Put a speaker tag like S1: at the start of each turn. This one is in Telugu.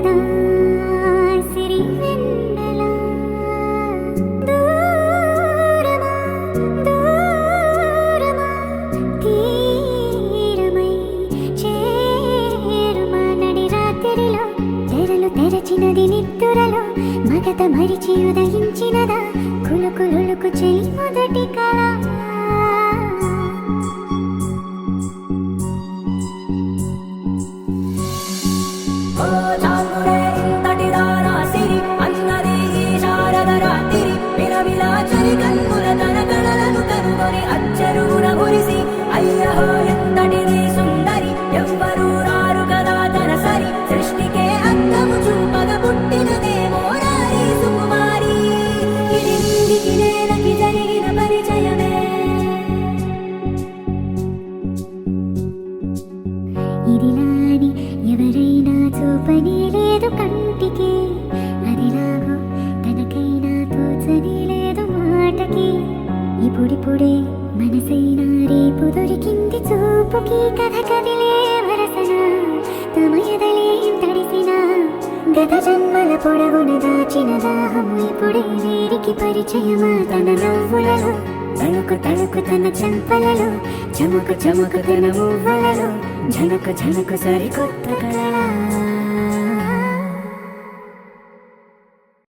S1: కదా సిరి వెన్నెల దూరమా దూరమా తీరమై చేరుమా నడి రాత్రిలో తెరలు తెరచినది నిద్దురలో మగత మరిచి ఉదయించినదా కులుకులుకు చెలి మొదటి కళ ఇదిలాని ఎవరైనా చూపని లేదు కంటికి అదిలాగో తనకైనా తోచని లేదు మాటకి ఇప్పుడిప్పుడే మనసైనా రేపు దొరికింది చూపుకి కథ కదిలే వరసన తమ ఎదలేం తడిసిన గత జన్మల పొడవున దాచిన దాహము ఇప్పుడే వేరికి పరిచయమా తన నవ్వులలో తణుకు తణుకు తన చెంపలలో చముకు చముకు తన మువ్వలలో ఝనకు ఝనకు సరికొత్త కళ